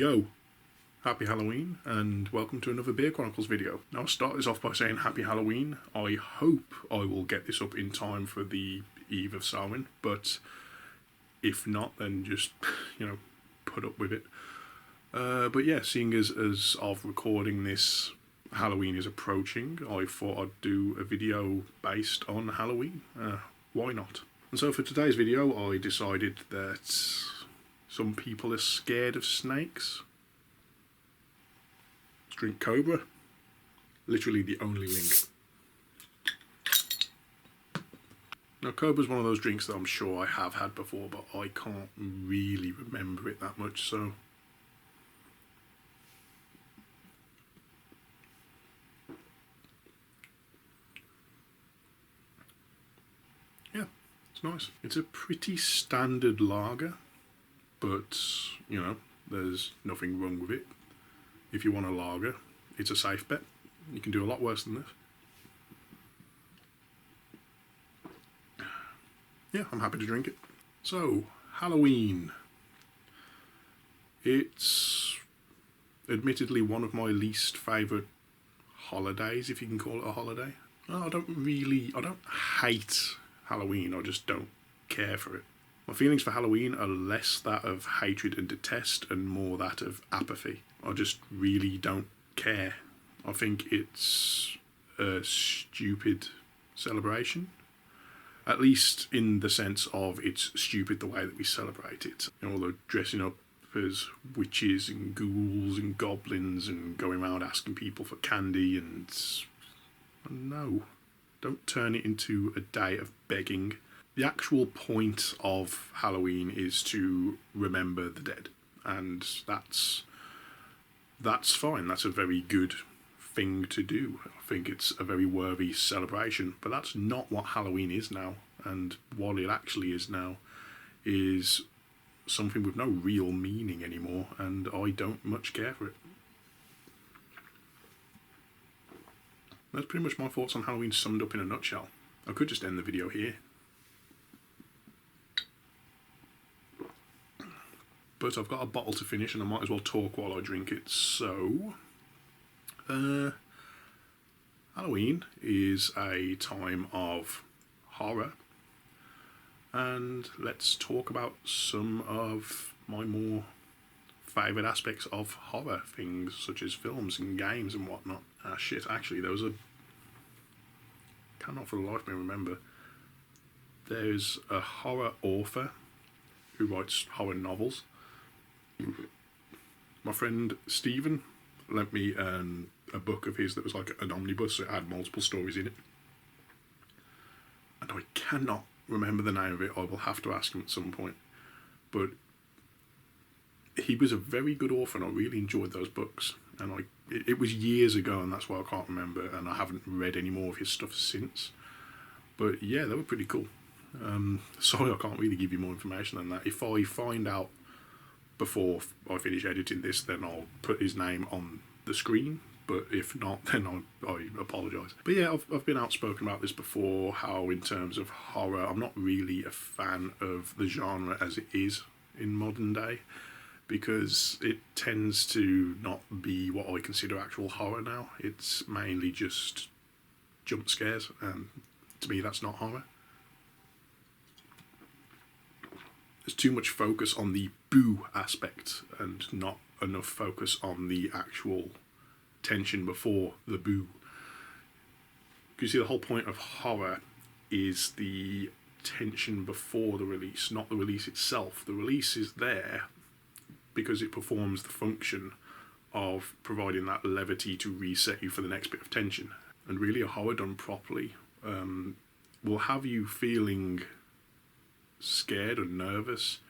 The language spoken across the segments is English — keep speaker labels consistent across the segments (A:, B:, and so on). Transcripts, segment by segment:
A: Yo, happy Halloween and welcome to another Beer Chronicles video. Now I'll start this off by saying happy Halloween. I hope I will get this up in time for the Eve of Samhain, but if not then just, put up with it. But yeah, seeing as of recording this, Halloween is approaching, I thought I'd do a video based on Halloween. Why not? And so for today's video I decided that some people are scared of snakes. Let's drink Cobra. Literally the only link. Now Cobra's one of those drinks that I'm sure I have had before, but I can't really remember it that much, so... yeah, it's nice. It's a pretty standard lager, but, there's nothing wrong with it. If you want a lager, it's a safe bet. You can do a lot worse than this. Yeah, I'm happy to drink it. So, Halloween. It's admittedly one of my least favourite holidays, if you can call it a holiday. I don't hate Halloween, I just don't care for it. My feelings for Halloween are less that of hatred and detest and more that of apathy. I just really don't care. I think it's a stupid celebration. At least in the sense of it's stupid the way that we celebrate it. All the dressing up as witches and ghouls and goblins and going around asking people for candy and... no. Don't turn it into a day of begging. The actual point of Halloween is to remember the dead, and that's fine. That's a very good thing to do. I think it's a very worthy celebration, but that's not what Halloween is now, and what it actually is now is something with no real meaning anymore, and I don't much care for it. That's pretty much my thoughts on Halloween summed up in a nutshell. I could just end the video here. But I've got a bottle to finish and I might as well talk while I drink it. So, Halloween is a time of horror. And let's talk about some of my more favourite aspects of horror, things such as films and games and whatnot. Actually there was a... cannot for the life of me remember. There's a horror author who writes horror novels. My friend Stephen lent me a book of his that was like an omnibus, so it had multiple stories in it. And I cannot remember the name of it, I will have to ask him at some point. But he was a very good author and I really enjoyed those books. And it was years ago and that's why I can't remember, and I haven't read any more of his stuff since. But yeah, they were pretty cool. Sorry I can't really give you more information than that. If I find out before I finish editing this, then I'll put his name on the screen, but if not, then I apologise. But yeah, I've been outspoken about this before, how in terms of horror, I'm not really a fan of the genre as it is in modern day, because it tends to not be what I consider actual horror now. It's mainly just jump scares, and to me that's not horror. There's too much focus on the boo aspect and not enough focus on the actual tension before the boo. Because you see, the whole point of horror is the tension before the release, not the release itself. The release is there because it performs the function of providing that levity to reset you for the next bit of tension. And really, a horror done properly will have you feeling scared and nervous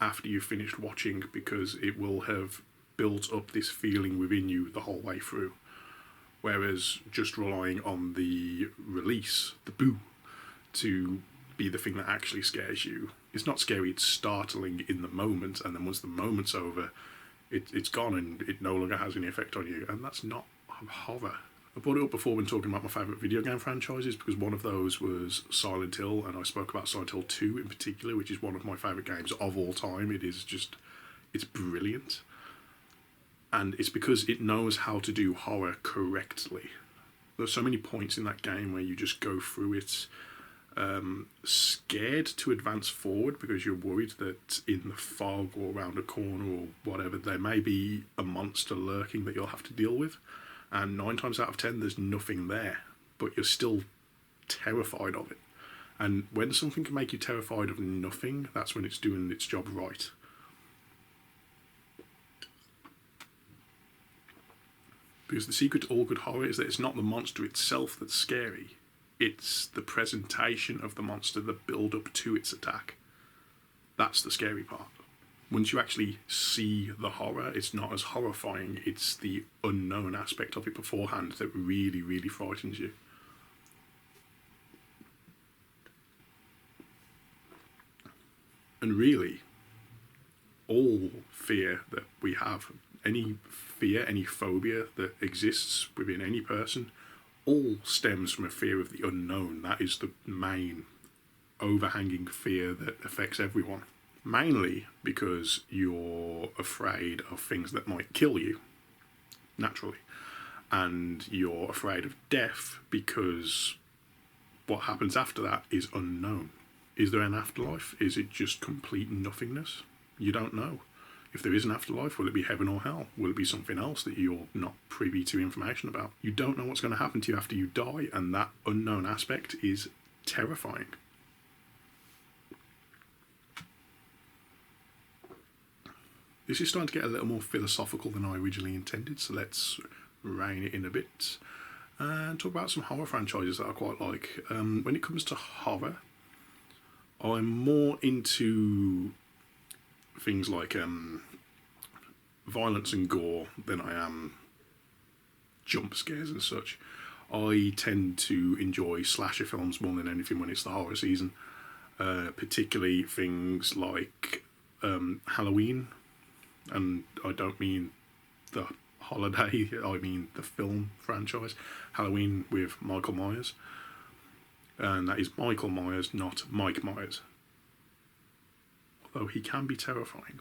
A: after you've finished watching, because it will have built up this feeling within you the whole way through. Whereas just relying on the release, the boo, to be the thing that actually scares you, it's not scary, it's startling in the moment, and then once the moment's over, it's gone and it no longer has any effect on you, and that's not horror. I brought it up before when talking about my favourite video game franchises, because one of those was Silent Hill, and I spoke about Silent Hill 2 in particular, which is one of my favourite games of all time. It's brilliant. And it's because it knows how to do horror correctly. There's so many points in that game where you just go through it scared to advance forward because you're worried that in the fog or around a corner or whatever there may be a monster lurking that you'll have to deal with, and 9 times out of 10 there's nothing there, but you're still terrified of it. And when something can make you terrified of nothing, that's when it's doing its job right. Because the secret to all good horror is that it's not the monster itself that's scary, it's the presentation of the monster, the build-up to its attack. That's the scary part. Once you actually see the horror, it's not as horrifying, it's the unknown aspect of it beforehand that really, really frightens you. And really, all fear that we have, any fear, any phobia that exists within any person, all stems from a fear of the unknown. That is the main overhanging fear that affects everyone. Mainly because you're afraid of things that might kill you, naturally. And you're afraid of death because what happens after that is unknown. Is there an afterlife? Is it just complete nothingness? You don't know. If there is an afterlife, will it be heaven or hell? Will it be something else that you're not privy to information about? You don't know what's going to happen to you after you die, and that unknown aspect is terrifying. This is starting to get a little more philosophical than I originally intended, so let's rein it in a bit and talk about some horror franchises that I quite like. When it comes to horror, I'm more into things like violence and gore than I am jump scares and such. I tend to enjoy slasher films more than anything when it's the horror season, particularly things like Halloween, and I don't mean the holiday, I mean the film franchise, Halloween with Michael Myers, and that is Michael Myers, not Mike Myers. Although he can be terrifying.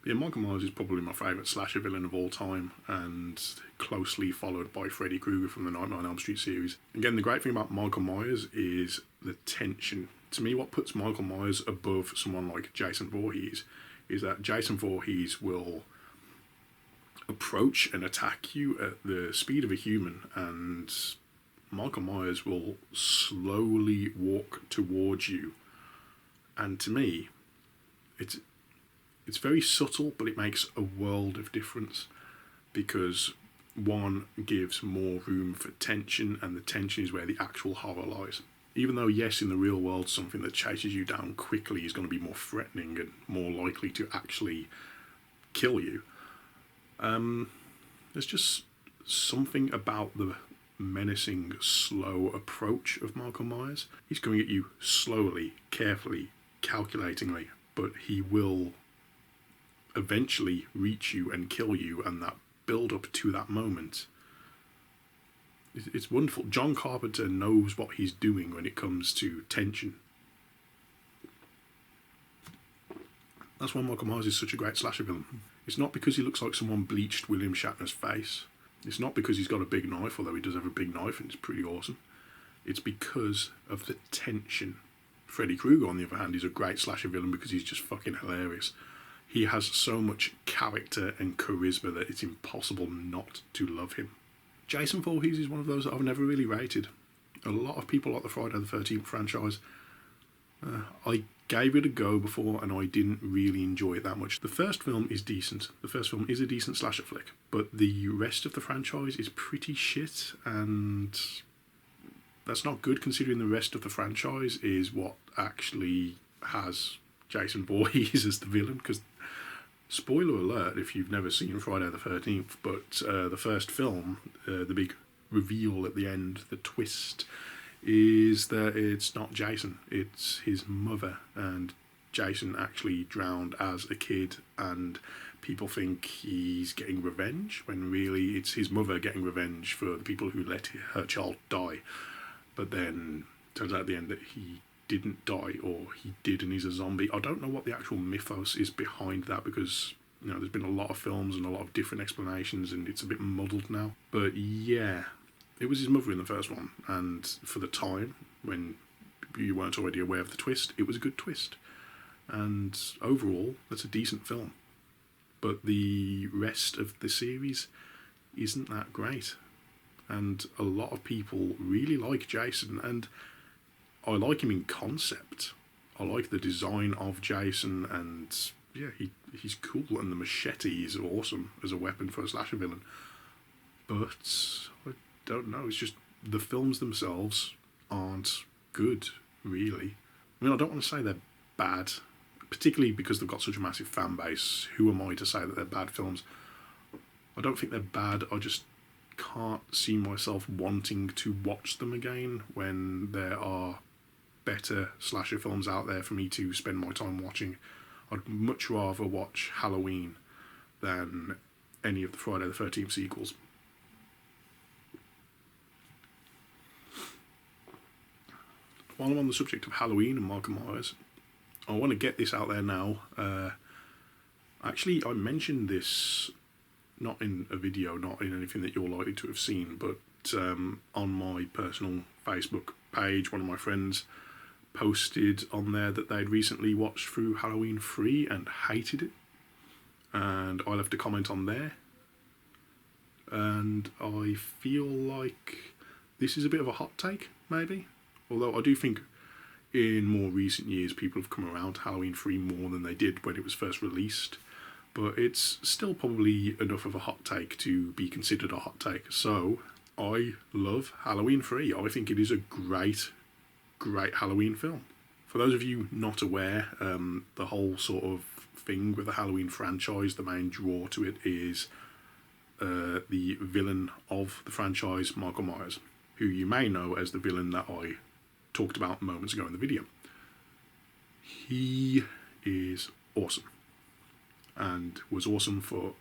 A: Yeah, Michael Myers is probably my favourite slasher villain of all time, and closely followed by Freddy Krueger from the Nightmare on Elm Street series. Again, the great thing about Michael Myers is the tension. To me, what puts Michael Myers above someone like Jason Voorhees is that Jason Voorhees will approach and attack you at the speed of a human, and Michael Myers will slowly walk towards you. And to me, it's very subtle, but it makes a world of difference, because one gives more room for tension, and the tension is where the actual horror lies. Even though, yes, in the real world, something that chases you down quickly is going to be more threatening and more likely to actually kill you, there's just something about the menacing, slow approach of Michael Myers. He's coming at you slowly, carefully, calculatingly, but he will eventually reach you and kill you, and that build up to that moment, it's wonderful. John Carpenter knows what he's doing when it comes to tension. That's why Michael Myers is such a great slasher villain. It's not because he looks like someone bleached William Shatner's face. It's not because he's got a big knife, although he does have a big knife and it's pretty awesome. It's because of the tension. Freddy Krueger, on the other hand, is a great slasher villain because he's just fucking hilarious. He has so much character and charisma that it's impossible not to love him. Jason Voorhees is one of those that I've never really rated. A lot of people like the Friday the 13th franchise. I gave it a go before and I didn't really enjoy it that much. The first film is decent. The first film is a decent slasher flick, but the rest of the franchise is pretty shit, and that's not good considering the rest of the franchise is what actually has Jason Voorhees as the villain, because spoiler alert if you've never seen Friday the 13th, but the first film, the big reveal at the end, the twist, is that it's not Jason, it's his mother, and Jason actually drowned as a kid, and people think he's getting revenge, when really it's his mother getting revenge for the people who let her child die. But then turns out at the end that he didn't die, or he did and he's a zombie. I don't know what the actual mythos is behind that, because there's been a lot of films and a lot of different explanations, and it's a bit muddled now. But yeah, it was his mother in the first one, and for the time when you weren't already aware of the twist, it was a good twist. And overall, that's a decent film. But the rest of the series isn't that great. And a lot of people really like Jason, and I like him in concept. I like the design of Jason, and yeah, he's cool, and the machete is awesome as a weapon for a slasher villain. But I don't know, it's just the films themselves aren't good, really. I mean, I don't want to say they're bad, particularly because they've got such a massive fan base. Who am I to say that they're bad films? I don't think they're bad, I just can't see myself wanting to watch them again when there are better slasher films out there for me to spend my time watching. I'd much rather watch Halloween than any of the Friday the 13th sequels. While I'm on the subject of Halloween and Michael Myers, I want to get this out there now. Actually, I mentioned this not in a video, not in anything that you're likely to have seen, but on my personal Facebook page, one of my friends posted on there that they'd recently watched through Halloween 3 and hated it. And I left a comment on there. And I feel like this is a bit of a hot take, maybe. Although I do think in more recent years people have come around to Halloween 3 more than they did when it was first released. But it's still probably enough of a hot take to be considered a hot take. So, I love Halloween 3. I think it is a great Halloween film. For those of you not aware, the whole sort of thing with the Halloween franchise, the main draw to it is the villain of the franchise, Michael Myers, who you may know as the villain that I talked about moments ago in the video. He is awesome, and was awesome for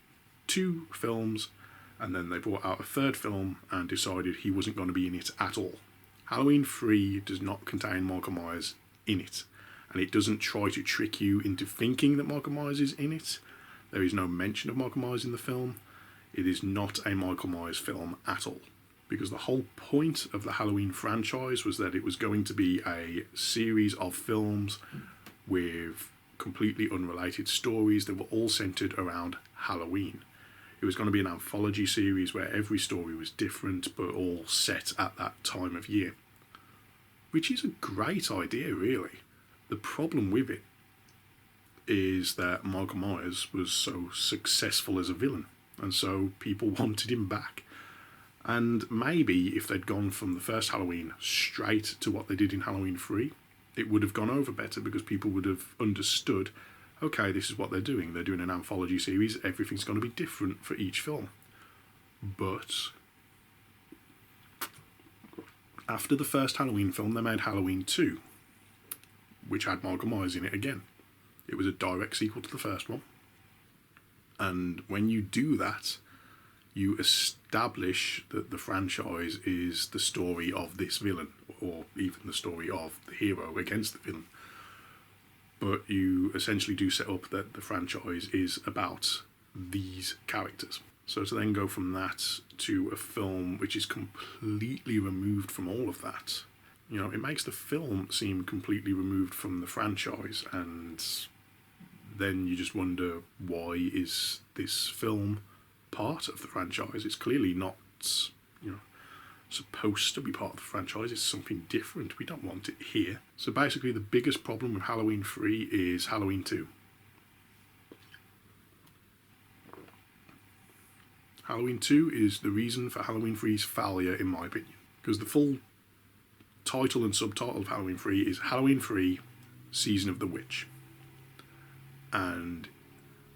A: 2 films, and then they brought out a 3rd film and decided he wasn't going to be in it at all. Halloween 3 does not contain Michael Myers in it, and it doesn't try to trick you into thinking that Michael Myers is in it. There is no mention of Michael Myers in the film. It is not a Michael Myers film at all, because the whole point of the Halloween franchise was that it was going to be a series of films with completely unrelated stories that were all centered around Halloween. It was going to be an anthology series where every story was different but all set at that time of year, which is a great idea, really. The problem with it is that Michael Myers was so successful as a villain, and so people wanted him back. And maybe if they'd gone from the first Halloween straight to what they did in Halloween 3, it would have gone over better, because people would have understood, okay, this is what they're doing. They're doing an anthology series. Everything's going to be different for each film. But after the first Halloween film, they made Halloween 2, which had Michael Myers in it again. It was a direct sequel to the first one. And when you do that, you establish that the franchise is the story of this villain, or even the story of the hero against the villain. But you essentially do set up that the franchise is about these characters. So to then go from that to a film which is completely removed from all of that, it makes the film seem completely removed from the franchise, and then you just wonder, why is this film part of the franchise? It's clearly not, supposed to be part of the franchise. It's something different. We don't want it here. So basically, the biggest problem with Halloween 3 is Halloween 2. Halloween 2 is the reason for Halloween 3's failure, in my opinion, because the full title and subtitle of Halloween 3 is Halloween 3 Season of the Witch. And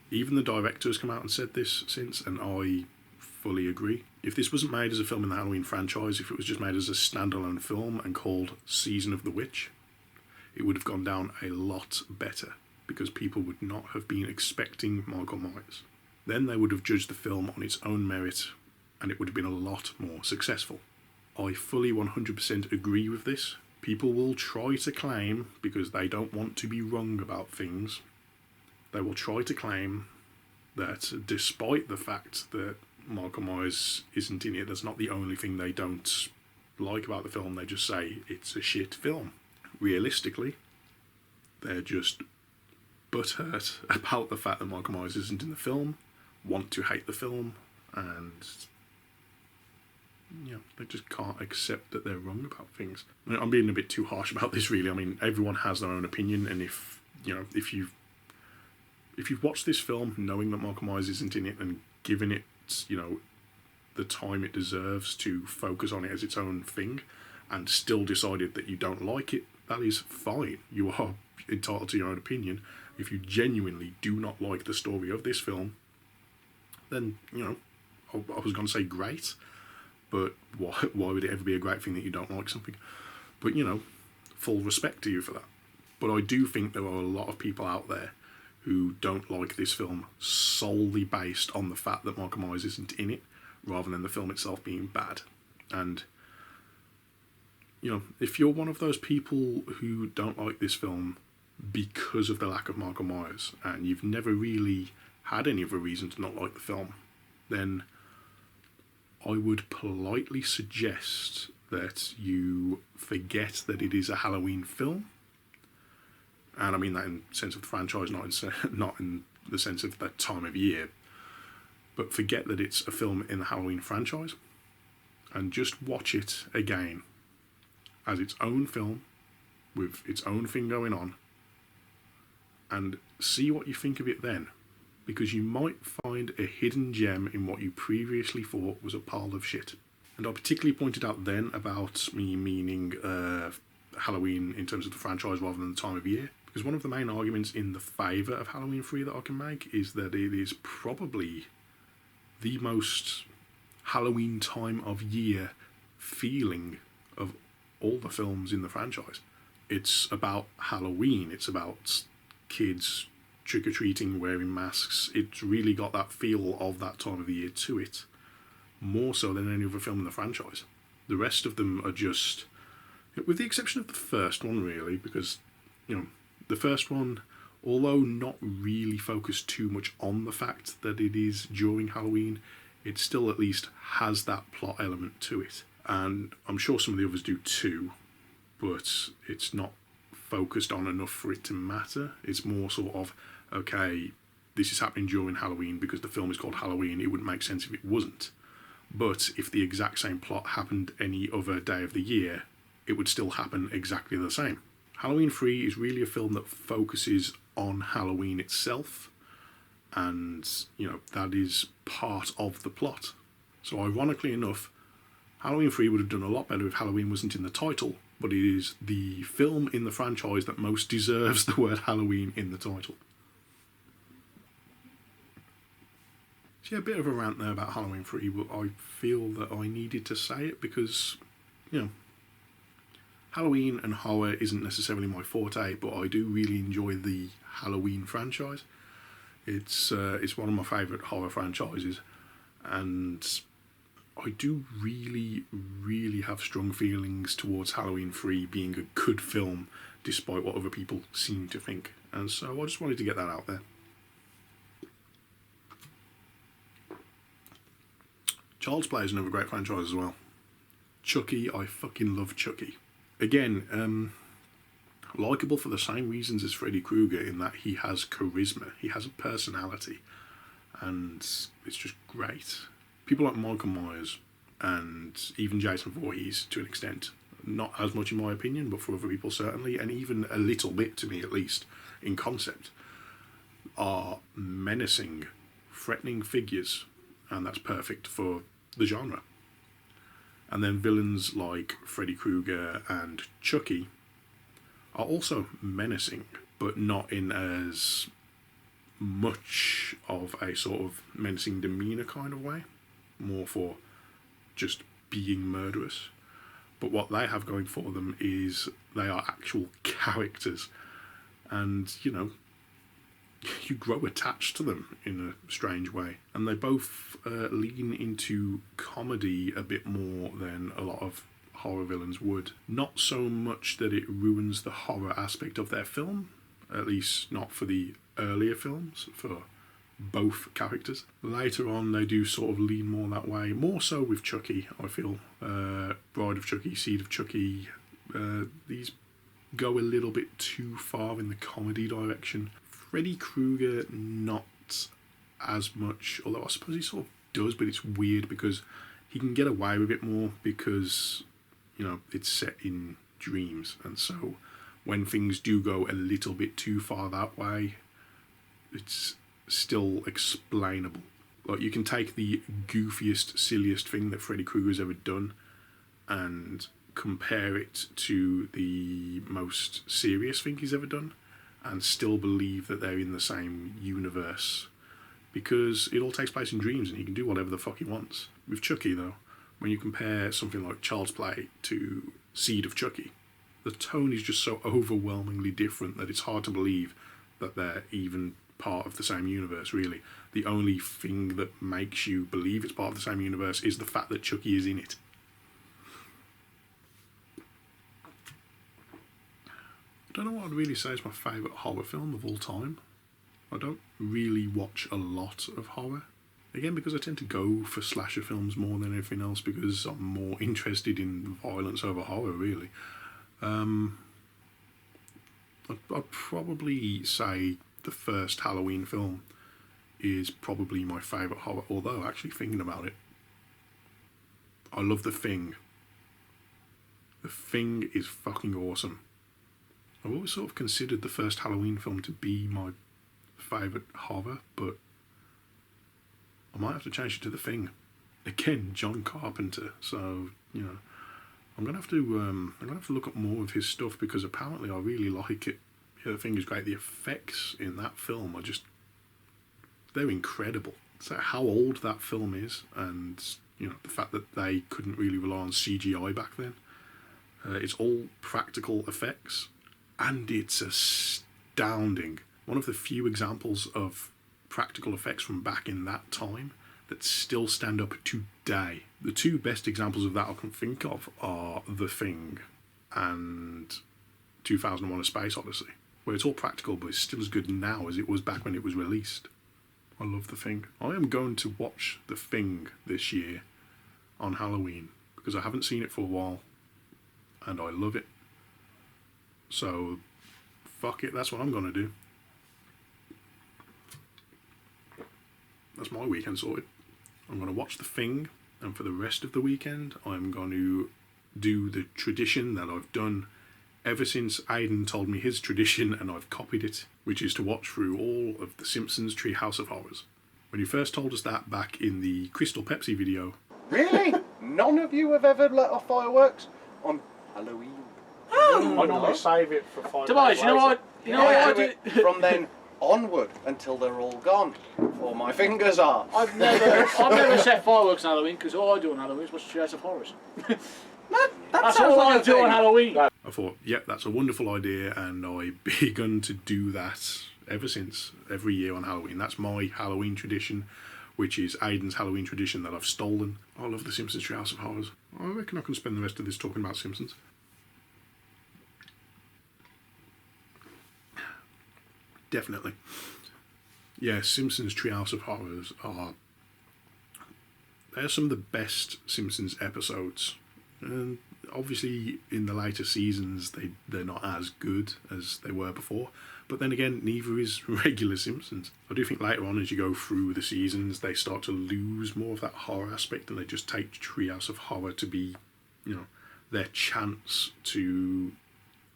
A: even the director has come out and said this since, and I fully agree. If this wasn't made as a film in the Halloween franchise, if it was just made as a standalone film and called Season of the Witch, it would have gone down a lot better, because people would not have been expecting Michael Myers. Then they would have judged the film on its own merit, and it would have been a lot more successful. I fully 100% agree with this, People will try to claim, because they don't want to be wrong about things, they will try to claim that despite the fact that Michael Myers isn't in it, that's not the only thing they don't like about the film. They just say it's a shit film. Realistically, they're just butthurt about the fact that Michael Myers isn't in the film, want to hate the film, and they just can't accept that they're wrong about things. I'm being a bit too harsh about this, really. I mean, everyone has their own opinion, and if you've watched this film knowing that Michael Myers isn't in it and given it, the time it deserves to focus on it as its own thing, and still decided that you don't like it, that is fine. You are entitled to your own opinion. If you genuinely do not like the story of this film, then, I was going to say great, but why would it ever be a great thing that you don't like something? But, full respect to you for that. But I do think there are a lot of people out there who don't like this film solely based on the fact that Michael Myers isn't in it, rather than the film itself being bad. And, if you're one of those people who don't like this film because of the lack of Michael Myers, and you've never really had any other reason to not like the film, then I would politely suggest that you forget that it is a Halloween film. And I mean that in the sense of the franchise, not in the sense of that time of year. But forget that it's a film in the Halloween franchise, and just watch it again as its own film with its own thing going on, and see what you think of it then. Because you might find a hidden gem in what you previously thought was a pile of shit. And I particularly pointed out then about me meaning Halloween in terms of the franchise rather than the time of year. Because one of the main arguments in the favour of Halloween 3 that I can make is that it is probably the most Halloween time of year feeling of all the films in the franchise. It's about Halloween, it's about kids trick-or-treating, wearing masks. It's really got that feel of that time of the year to it, more so than any other film in the franchise. The rest of them are just, with the exception of the first one really, because the first one, although not really focused too much on the fact that it is during Halloween, it still at least has that plot element to it. And I'm sure some of the others do too, but it's not focused on enough for it to matter. It's more sort of, okay, this is happening during Halloween because the film is called Halloween. It wouldn't make sense if it wasn't. But if the exact same plot happened any other day of the year, it would still happen exactly the same. Halloween 3 is really a film that focuses on Halloween itself, and, that is part of the plot. So ironically enough, Halloween 3 would have done a lot better if Halloween wasn't in the title, but it is the film in the franchise that most deserves the word Halloween in the title. So yeah, a bit of a rant there about Halloween 3, but I feel that I needed to say it because, Halloween and horror isn't necessarily my forte, but I do really enjoy the Halloween franchise. It's one of my favourite horror franchises, and I do really, really have strong feelings towards Halloween 3 being a good film, despite what other people seem to think. And so I just wanted to get that out there. Child's Play is another great franchise as well. Chucky, I fucking love Chucky. Again, likeable for the same reasons as Freddy Krueger, in that he has charisma, he has a personality, and it's just great. People like Michael Myers and even Jason Voorhees to an extent, not as much in my opinion, but for other people certainly, and even a little bit to me at least, in concept, are menacing, threatening figures, and that's perfect for the genre. And then villains like Freddy Krueger and Chucky are also menacing, but not in as much of a sort of menacing demeanour kind of way, more for just being murderous. But what they have going for them is they are actual characters, and you grow attached to them in a strange way. And they both lean into comedy a bit more than a lot of horror villains would. Not so much that it ruins the horror aspect of their film, at least not for the earlier films, for both characters. Later on, they do sort of lean more that way, more so with Chucky, I feel. Bride of Chucky, Seed of Chucky, these go a little bit too far in the comedy direction. Freddy Krueger, not as much, although I suppose he sort of does, but it's weird because he can get away with it more because, you know, it's set in dreams, and so when things do go a little bit too far that way, it's still explainable. Like, you can take the goofiest, silliest thing that Freddy Krueger's ever done and compare it to the most serious thing he's ever done and still believe that they're in the same universe, because it all takes place in dreams and he can do whatever the fuck he wants. With Chucky, though, when you compare something like Child's Play to Seed of Chucky, the tone is just so overwhelmingly different that it's hard to believe that they're even part of the same universe, really. The only thing that makes you believe it's part of the same universe is the fact that Chucky is in it. I don't know what I'd really say is my favourite horror film of all time. I don't really watch a lot of horror. Again, because I tend to go for slasher films more than anything else, because I'm more interested in violence over horror, really. I'd probably say the first Halloween film is probably my favourite horror, although actually thinking about it, I love The Thing. The Thing is fucking awesome. I've always sort of considered the first Halloween film to be my favourite horror, but I might have to change it to The Thing. Again, John Carpenter, so, you know, I'm gonna have to look up more of his stuff, because apparently I really like it. Yeah, The Thing is great. The effects in that film are just, they're incredible. So how old that film is, and, you know, the fact that they couldn't really rely on CGI back then. It's all practical effects, and it's astounding. One of the few examples of practical effects from back in that time that still stand up today. The two best examples of that I can think of are The Thing and 2001: A Space Odyssey, where it's all practical but it's still as good now as it was back when it was released. I love The Thing. I am going to watch The Thing this year on Halloween, because I haven't seen it for a while and I love it. So, fuck it, that's what I'm going to do. That's my weekend sorted. I'm going to watch The Thing, and for the rest of the weekend I'm going to do the tradition that I've done ever since Aidan told me his tradition and I've copied it, which is to watch through all of The Simpsons Treehouse of Horrors. When you first told us that back in the Crystal Pepsi video...
B: Really? None of you have ever let off fireworks on Halloween?
A: I normally save it for 5
C: Tobias,
A: days
C: you know what? You know what I do?
B: From then onward until they're all gone, or my fingers are.
C: I've never set fireworks on Halloween, because all I do on Halloween is watch Treehouse of Horrors. That's all I do on Halloween.
A: I thought, yep, that's a wonderful idea, and I've begun to do that ever since, every year on Halloween. That's my Halloween tradition, which is Aidan's Halloween tradition that I've stolen. I love The Simpsons Treehouse of Horrors. I reckon I can spend the rest of this talking about Simpsons. Definitely. Yeah, Simpsons Treehouse of Horrors they're some of the best Simpsons episodes. And obviously in the later seasons they're not as good as they were before. But then again, neither is regular Simpsons. I do think later on, as you go through the seasons, they start to lose more of that horror aspect, and they just take Treehouse of Horror to be, you know, their chance to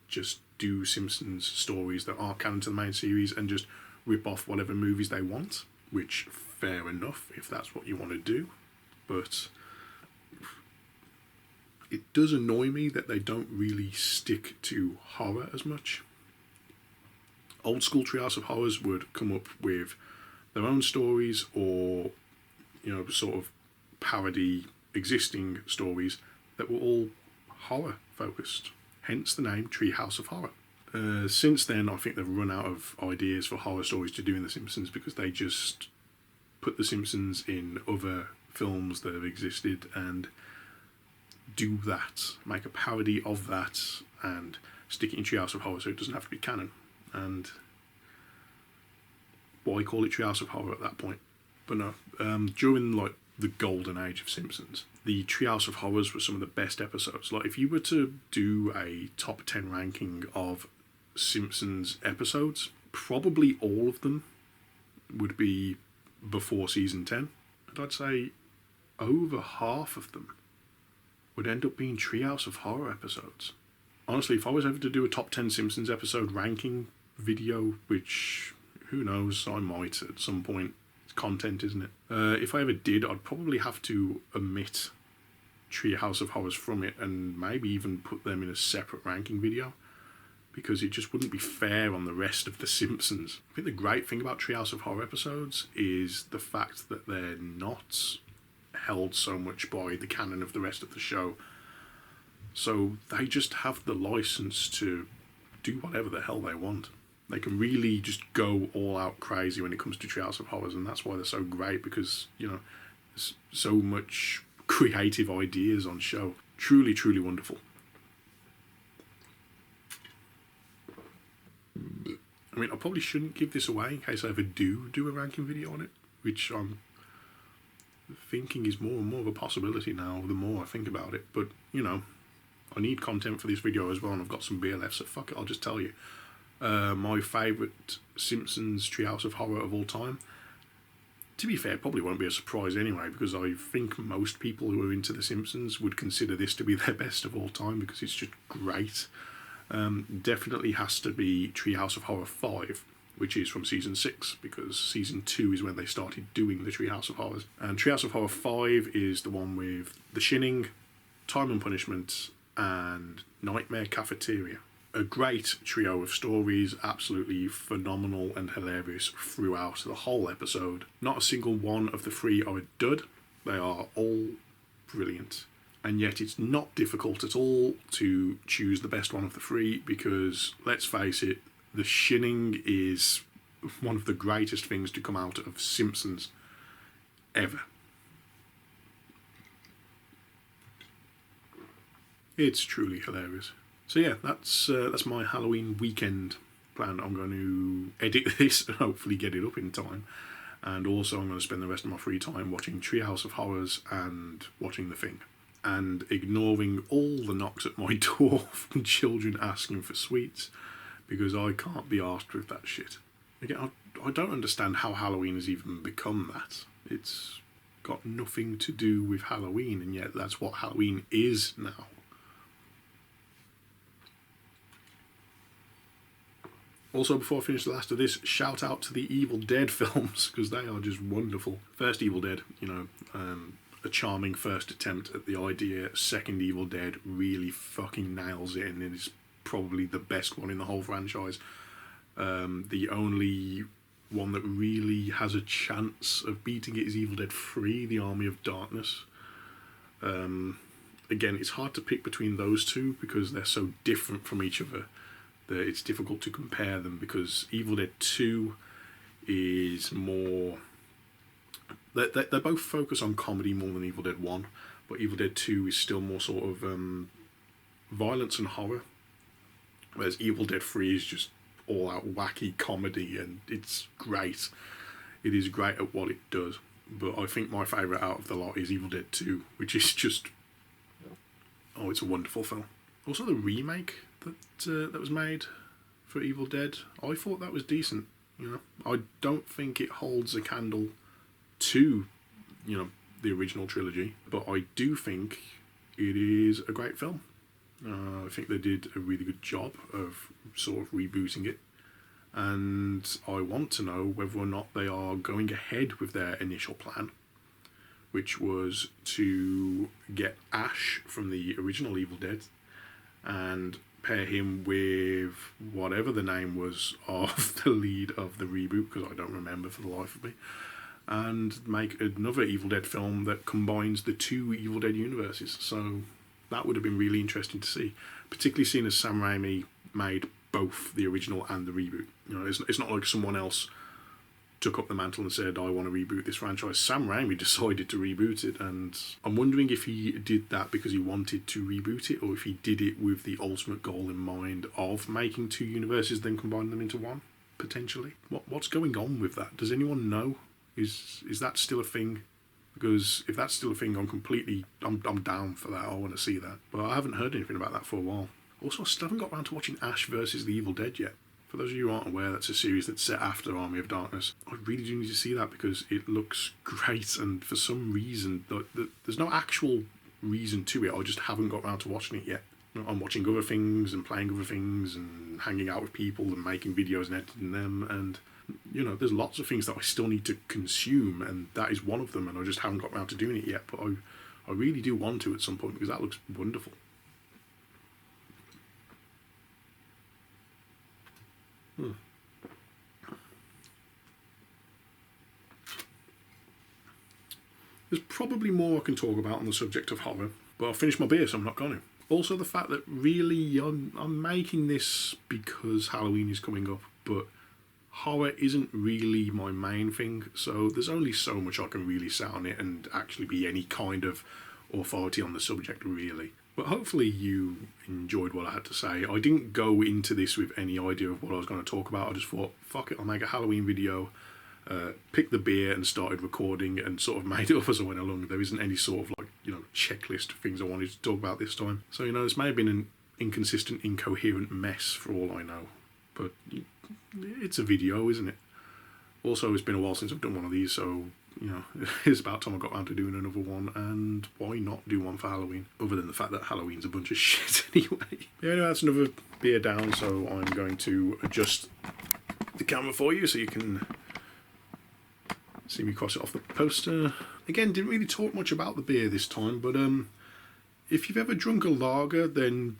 A: just do Simpsons stories that aren't canon to the main series and just rip off whatever movies they want, which, fair enough if that's what you want to do. But it does annoy me that they don't really stick to horror as much. Old school Treehouse of Horrors would come up with their own stories, or, you know, sort of parody existing stories that were all horror focused. Hence the name Treehouse of Horror. Since then, I think they've run out of ideas for horror stories to do in The Simpsons, because they just put The Simpsons in other films that have existed and do that, make a parody of that, and stick it in Treehouse of Horror so it doesn't have to be canon. And why call it Treehouse of Horror at that point? But no, during like the golden age of Simpsons, the Treehouse of Horrors were some of the best episodes. Like if you were to do a top 10 ranking of Simpsons episodes, probably all of them would be before season 10. And I'd say over half of them would end up being Treehouse of Horror episodes. Honestly, if I was ever to do a top 10 Simpsons episode ranking video, which who knows, I might at some point. It's content, isn't it? If I ever did, I'd probably have to omit Treehouse of Horrors from it and maybe even put them in a separate ranking video, because it just wouldn't be fair on the rest of The Simpsons. I think the great thing about Treehouse of Horror episodes is the fact that they're not held so much by the canon of the rest of the show. So they just have the license to do whatever the hell they want. They can really just go all out crazy when it comes to Treehouse of Horrors, and that's why they're so great, because, you know, there's so much creative ideas on show. Truly, truly wonderful. I mean, I probably shouldn't give this away in case I ever do a ranking video on it, which I'm thinking is more and more of a possibility now the more I think about it. But, you know, I need content for this video as well, and I've got some beer left, so fuck it, I'll just tell you. My favourite Simpsons Treehouse of Horror of all time, to be fair, probably won't be a surprise anyway, because I think most people who are into The Simpsons would consider this to be their best of all time, because it's just great. Definitely has to be Treehouse of Horror 5, which is from season 6, because season 2 is when they started doing the Treehouse of Horrors. And Treehouse of Horror 5 is the one with The Shinning, Time and Punishment, and Nightmare Cafeteria. A great trio of stories, absolutely phenomenal and hilarious throughout the whole episode. Not a single one of the three are a dud. They are all brilliant. And yet it's not difficult at all to choose the best one of the three, because, let's face it, The Shinning is one of the greatest things to come out of Simpsons ever. It's truly hilarious. So yeah, that's my Halloween weekend plan. I'm going to edit this and hopefully get it up in time. And also I'm going to spend the rest of my free time watching Treehouse of Horrors and watching The Thing. And ignoring all the knocks at my door from children asking for sweets, because I can't be arsed with that shit. Again, I don't understand how Halloween has even become that. It's got nothing to do with Halloween, and yet that's what Halloween is now. Also, before I finish the last of this, shout out to the Evil Dead films, because they are just wonderful. First Evil Dead, you know, a charming first attempt at the idea. Second Evil Dead really fucking nails it, and it is probably the best one in the whole franchise. The only one that really has a chance of beating it is Evil Dead 3, The Army of Darkness. Again, it's hard to pick between those two because they're so different from each other that it's difficult to compare them, because Evil Dead 2 is more... They both focus on comedy more than Evil Dead 1, but Evil Dead 2 is still more sort of violence and horror, whereas Evil Dead 3 is just all-out wacky comedy, and it's great. It is great at what it does, but I think my favourite out of the lot is Evil Dead 2, which is just... oh, it's a wonderful film. Also, the remake that was made for Evil Dead, I thought that was decent. You know, I don't think it holds a candle to, you know, the original trilogy, but I do think it is a great film. I think they did a really good job of sort of rebooting it, and I want to know whether or not they are going ahead with their initial plan, which was to get Ash from the original Evil Dead and pair him with whatever the name was of the lead of the reboot, because I don't remember for the life of me, and make another Evil Dead film that combines the two Evil Dead universes. So that would have been really interesting to see, particularly seeing as Sam Raimi made both the original and the reboot. You know, it's not like someone else took up the mantle and said, I want to reboot this franchise. Sam Raimi decided to reboot it, and I'm wondering if he did that because he wanted to reboot it, or if he did it with the ultimate goal in mind of making two universes, then combine them into one, potentially. What's going on with that? Does anyone know? Is that still a thing? Because if that's still a thing, I'm down for that. I want to see that. But I haven't heard anything about that for a while. Also, I still haven't got around to watching Ash versus the Evil Dead yet. For those of you who aren't aware, that's a series that's set after Army of Darkness. I really do need to see that because it looks great, and for some reason, there's no actual reason to it. I just haven't got around to watching it yet. I'm watching other things and playing other things and hanging out with people and making videos and editing them, and there's lots of things that I still need to consume, and that is one of them, and I just haven't got around to doing it yet, but I really do want to at some point because that looks wonderful. There's probably more I can talk about on the subject of horror, but I'll finish my beer, so I'm not going to. Also, the fact that really I'm making this because Halloween is coming up, but horror isn't really my main thing, so there's only so much I can really say on it and actually be any kind of authority on the subject, really. But hopefully you enjoyed what I had to say. I didn't go into this with any idea of what I was going to talk about. I just thought, fuck it, I'll make a Halloween video, picked the beer and started recording and sort of made it up as I went along. There isn't any sort of checklist of things I wanted to talk about this time. So, this may have been an inconsistent, incoherent mess for all I know. But it's a video, isn't it? Also, it's been a while since I've done one of these, so it's about time I got around to doing another one, and why not do one for Halloween, other than the fact that Halloween's a bunch of shit anyway. Anyway, that's another beer down, so I'm going to adjust the camera for you so you can see me cross it off the poster. Again, didn't really talk much about the beer this time, but if you've ever drunk a lager, then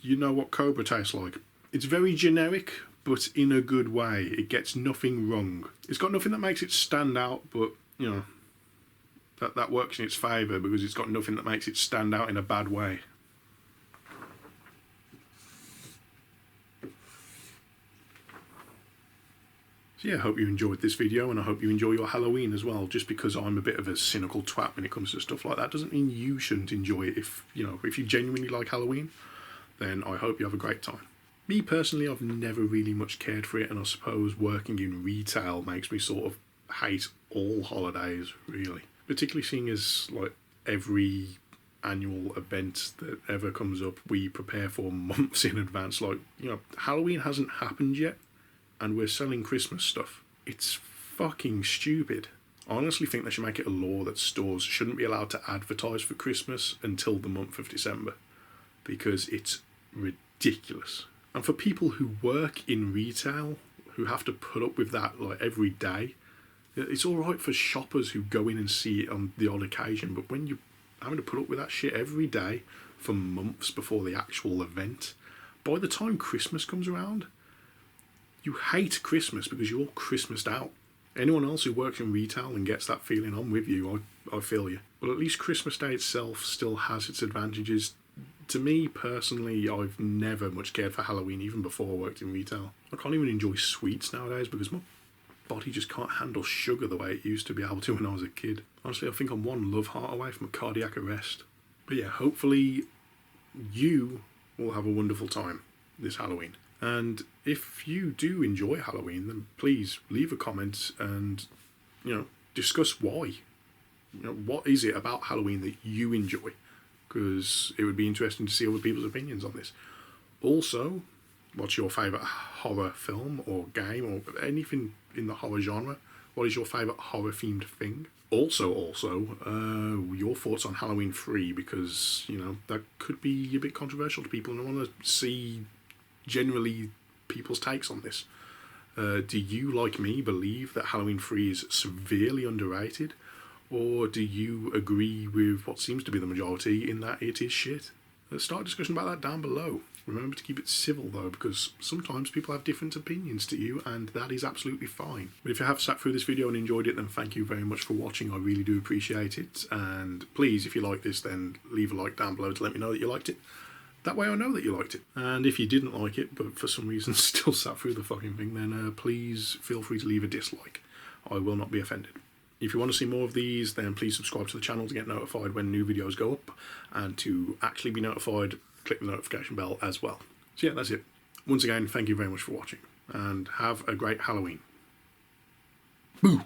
A: you know what Cobra tastes like. It's very generic, but in a good way. It gets nothing wrong. It's got nothing that makes it stand out, but, that works in its favour because it's got nothing that makes it stand out in a bad way. So yeah, I hope you enjoyed this video, and I hope you enjoy your Halloween as well. Just because I'm a bit of a cynical twat when it comes to stuff like that doesn't mean you shouldn't enjoy it. If you genuinely like Halloween, then I hope you have a great time. Me personally, I've never really much cared for it, and I suppose working in retail makes me sort of hate all holidays, really. Particularly seeing as every annual event that ever comes up, we prepare for months in advance. Halloween hasn't happened yet, and we're selling Christmas stuff. It's fucking stupid. I honestly think they should make it a law that stores shouldn't be allowed to advertise for Christmas until the month of December, because it's ridiculous. And for people who work in retail, who have to put up with that every day, it's alright for shoppers who go in and see it on the odd occasion, but when you're having to put up with that shit every day for months before the actual event, by the time Christmas comes around, you hate Christmas because you're all Christmased out. Anyone else who works in retail and gets that feeling, I'm with you, I feel you. But at least Christmas Day itself still has its advantages. To me, personally, I've never much cared for Halloween, even before I worked in retail. I can't even enjoy sweets nowadays because my body just can't handle sugar the way it used to be able to when I was a kid. Honestly, I think I'm one love heart away from a cardiac arrest. But yeah, hopefully you will have a wonderful time this Halloween. And if you do enjoy Halloween, then please leave a comment and, discuss why. What is it about Halloween that you enjoy? Because it would be interesting to see other people's opinions on this. Also, what's your favourite horror film or game or anything in the horror genre? What is your favourite horror-themed thing? Also, your thoughts on Halloween 3, because, that could be a bit controversial to people, and I want to see generally people's takes on this. Do you, like me, believe that Halloween 3 is severely underrated? Or do you agree with what seems to be the majority in that it is shit? Let's start a discussion about that down below. Remember to keep it civil though, because sometimes people have different opinions to you, and that is absolutely fine. But if you have sat through this video and enjoyed it, then thank you very much for watching. I really do appreciate it. And please, if you like this, then leave a like down below to let me know that you liked it. That way I know that you liked it. And if you didn't like it, but for some reason still sat through the fucking thing, then please feel free to leave a dislike. I will not be offended. If you want to see more of these, then please subscribe to the channel to get notified when new videos go up, and to actually be notified, click the notification bell as well. So yeah, that's it. Once again, thank you very much for watching, and have a great Halloween. Boo!